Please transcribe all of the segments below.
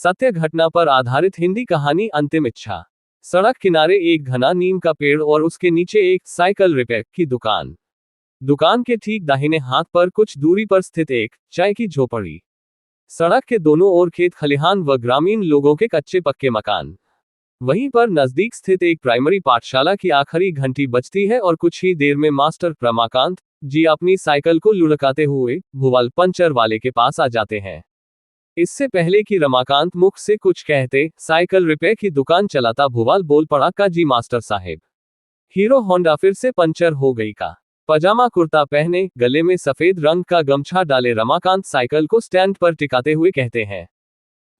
सत्य घटना पर आधारित हिंदी कहानी अंतिम इच्छा। सड़क किनारे एक घना नीम का पेड़ और उसके नीचे एक साइकिल रिपेयर की दुकान। दुकान के ठीक दाहिने हाथ पर कुछ दूरी पर स्थित एक चाय की झोपड़ी। सड़क के दोनों ओर खेत खलिहान व ग्रामीण लोगों के कच्चे पक्के मकान। वहीं पर नजदीक स्थित एक प्राइमरी पाठशाला की आखिरी घंटी बजती है और कुछ ही देर में मास्टर रमाकांत जी अपनी साइकिल को लुढ़काते हुए भुवाल पंचर वाले के पास आ जाते हैं। इससे पहले कि रमाकांत मुख से कुछ कहते, साइकिल रिपेयर की दुकान चलाता भुवाल बोल पड़ा, का जी मास्टर साहेब, हीरो होंडा फिर से पंचर हो गई का। पजामा कुर्ता पहने, गले में सफेद रंग का गमछा डाले रमाकांत साइकिल को स्टैंड पर टिकाते हुए कहते हैं,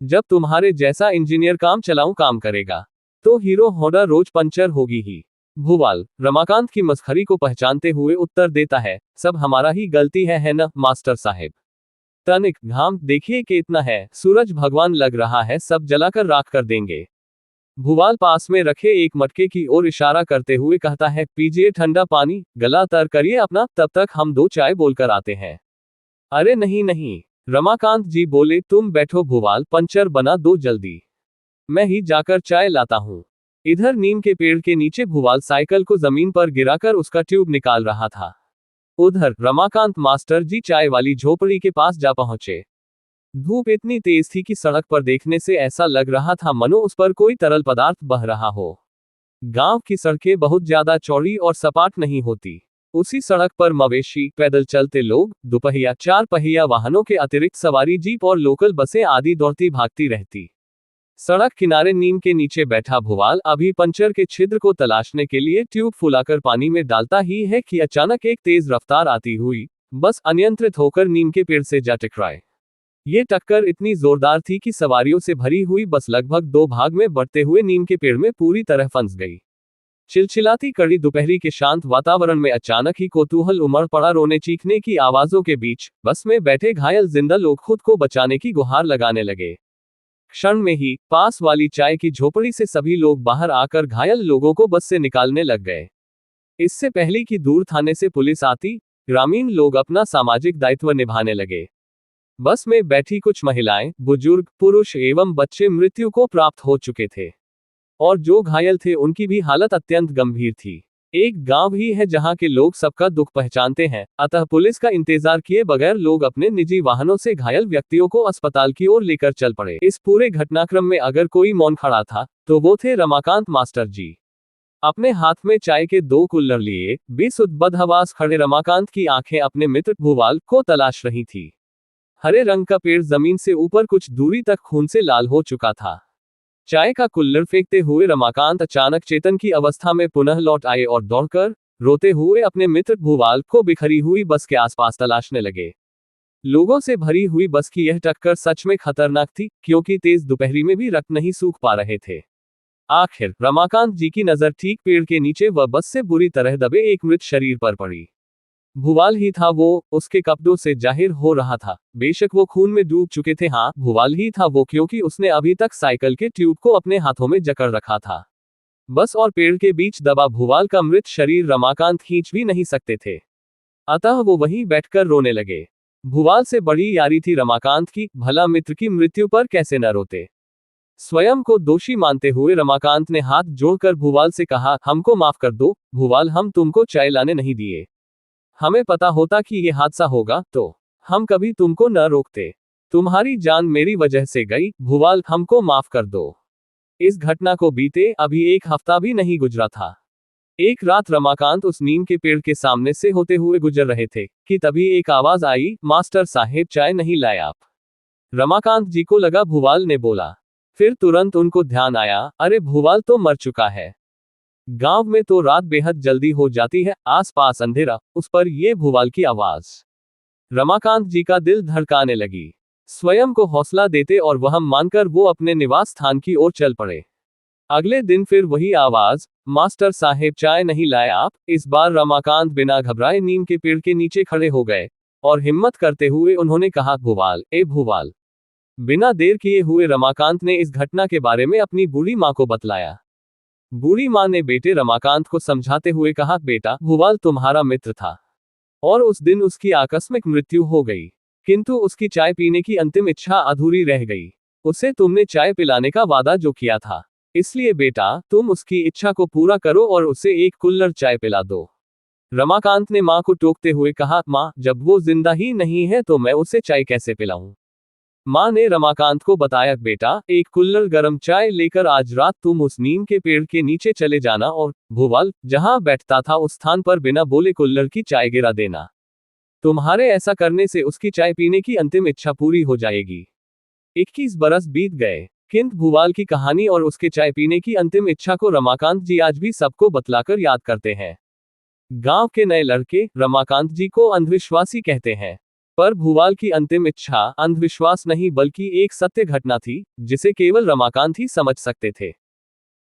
जब तुम्हारे जैसा इंजीनियर काम चलाऊं काम करेगा तो हीरो होंडा रोज पंचर होगी ही। भुवाल रमाकांत की मस्खरी को पहचानते हुए उत्तर देता है, सब हमारा ही गलती है ना मास्टर साहेब। तनिक घाम देखिए कि इतना है, सूरज भगवान लग रहा है, सब जलाकर राख कर देंगे। भुवाल पास में रखे एक मटके की ओर इशारा करते हुए कहता है, पीजिए ठंडा पानी, गला तर करिए अपना, तब तक हम दो चाय बोलकर आते हैं। अरे नहीं नहीं, रमाकांत जी बोले, तुम बैठो भुवाल, पंचर बना दो जल्दी, मैं ही जाकर चाय लाता हूं। इधर नीम के पेड़ के नीचे भुवाल साइकिल को जमीन पर गिराकर उसका ट्यूब निकाल रहा था। उधर रमाकांत मास्टर जी चाय वाली झोपड़ी के पास जा पहुंचे। धूप इतनी तेज थी कि सड़क पर देखने से ऐसा लग रहा था मनो उस पर कोई तरल पदार्थ बह रहा हो। गांव की सड़कें बहुत ज्यादा चौड़ी और सपाट नहीं होती। उसी सड़क पर मवेशी, पैदल चलते लोग, दुपहिया चार पहिया वाहनों के अतिरिक्त सवारी जीप और लोकल बसें आदि दौड़ती भागती रहती। सड़क किनारे नीम के नीचे बैठा भुवाल अभी पंचर के छिद्र को तलाशने के लिए ट्यूब फुलाकर पानी में डालता ही है कि अचानक एक तेज रफ्तार आती हुई बस अनियंत्रित होकर नीम के पेड़ से जा टकराए। ये टक्कर इतनी जोरदार थी कि सवारियों से भरी हुई बस लगभग दो भाग में बढ़ते हुए नीम के पेड़ में पूरी तरह फंस गई। चिलचिलाती कड़ी दोपहरी के शांत वातावरण में अचानक ही कौतूहल उमड़ पड़ा। रोने चीखने की आवाजों के बीच बस में बैठे घायल जिंदा लोग खुद को बचाने की गुहार लगाने लगे। क्षण में ही पास वाली चाय की झोपड़ी से सभी लोग बाहर आकर घायल लोगों को बस से निकालने लग गए। इससे पहले कि दूर थाने से पुलिस आती, ग्रामीण लोग अपना सामाजिक दायित्व निभाने लगे। बस में बैठी कुछ महिलाएं, बुजुर्ग, पुरुष एवं बच्चे मृत्यु को प्राप्त हो चुके थे और जो घायल थे उनकी भी हालत अत्यंत गंभीर थी। एक गांव ही है जहां के लोग सबका दुख पहचानते हैं, अतः पुलिस का इंतजार किए बगैर लोग अपने निजी वाहनों से घायल व्यक्तियों को अस्पताल की ओर लेकर चल पड़े। इस पूरे घटनाक्रम में अगर कोई मौन खड़ा था तो वो थे रमाकांत मास्टर जी। अपने हाथ में चाय के दो कुल्हड़ लिए बेसुध बदहवास खड़े रमाकांत की आंखें अपने मित्र भुवाल को तलाश रही थी। हरे रंग का पेड़ जमीन से ऊपर कुछ दूरी तक खून से लाल हो चुका था। चाय का कुल्हड़ फेंकते हुए रमाकांत अचानक चेतन की अवस्था में पुनः लौट आए और दौड़कर रोते हुए अपने मित्र भुवाल को बिखरी हुई बस के आसपास तलाशने लगे। लोगों से भरी हुई बस की यह टक्कर सच में खतरनाक थी, क्योंकि तेज दोपहरी में भी रक्त नहीं सूख पा रहे थे। आखिर रमाकांत जी की नजर ठीक पेड़ के नीचे व बस से बुरी तरह दबे एक मृत शरीर पर पड़ी। भुवाल ही था वो, उसके कपड़ों से जाहिर हो रहा था। बेशक वो खून में डूब चुके थे, हाँ भुवाल ही था वो, क्योंकि उसने अभी तक साइकिल के ट्यूब को अपने हाथों में जकड़ रखा था। बस और पेड़ के बीच दबा भुवाल का मृत शरीर रमाकांत खींच भी नहीं सकते थे, अतः वो वहीं बैठकर रोने लगे। भुवाल से बड़ी यारी थी रमाकांत की, भला मित्र की मृत्यु पर कैसे न रोते। स्वयं को दोषी मानते हुए रमाकांत ने हाथ जोड़कर भुवाल से कहा, हमको माफ कर दो भुवाल, हम तुमको चाय लाने नहीं दिए। हमें पता होता कि ये हादसा होगा तो हम कभी तुमको न रोकते। तुम्हारी जान मेरी वजह से गई भुवाल, हमको माफ कर दो। इस घटना को बीते अभी एक हफ्ता भी नहीं गुजरा था। एक रात रमाकांत उस नीम के पेड़ के सामने से होते हुए गुजर रहे थे कि तभी एक आवाज आई, मास्टर साहेब चाय नहीं लाए आप। रमाकांत जी को लगा भुवाल ने बोला, फिर तुरंत उनको ध्यान आया, अरे भुवाल तो मर चुका है। गांव में तो रात बेहद जल्दी हो जाती है, आसपास अंधेरा, उस पर ये भुवाल की आवाज। रमाकांत जी का दिल धड़काने लगी। स्वयं को हौसला देते और वहम मानकर वो अपने निवास स्थान की ओर चल पड़े। अगले दिन फिर वही आवाज, मास्टर साहेब चाय नहीं लाए आप। इस बार रमाकांत बिना घबराए नीम के पेड़ के नीचे खड़े हो गए और हिम्मत करते हुए उन्होंने कहा, भुवाल, ए भुवाल। बिना देर किए हुए रमाकांत ने इस घटना के बारे में अपनी बूढ़ी माँ को बतलाया। बूढ़ी माँ ने बेटे रमाकांत को समझाते हुए कहा, बेटा भुवाल तुम्हारा मित्र था और उस दिन उसकी आकस्मिक मृत्यु हो गई, किंतु उसकी चाय पीने की अंतिम इच्छा अधूरी रह गई। उसे तुमने चाय पिलाने का वादा जो किया था, इसलिए बेटा तुम उसकी इच्छा को पूरा करो और उसे एक कुल्हड़ चाय पिला दो। रमाकांत ने मां को टोकते हुए कहा, मां, जब वो जिंदा ही नहीं है तो मैं उसे चाय कैसे पिलाऊं? मां ने रमाकांत को बताया, बेटा एक कुल्हड़ गर्म चाय लेकर आज रात तुम उस नीम के पेड़ के नीचे चले जाना और भूवाल जहां बैठता था उस स्थान पर बिना बोले कुल्हड़ की चाय गिरा देना। तुम्हारे ऐसा करने से उसकी चाय पीने की अंतिम इच्छा पूरी हो जाएगी। 21 बरस बीत गए, किंतु भूवाल की कहानी और उसके चाय पीने की अंतिम इच्छा को रमाकांत जी आज भी सबको बतलाकर याद करते हैं। गांव के नए लड़के रमाकांत जी को अंधविश्वासी कहते हैं, पर भूवाल की अंतिम इच्छा अंधविश्वास नहीं बल्कि एक सत्य घटना थी, जिसे केवल रमाकांत ही समझ सकते थे।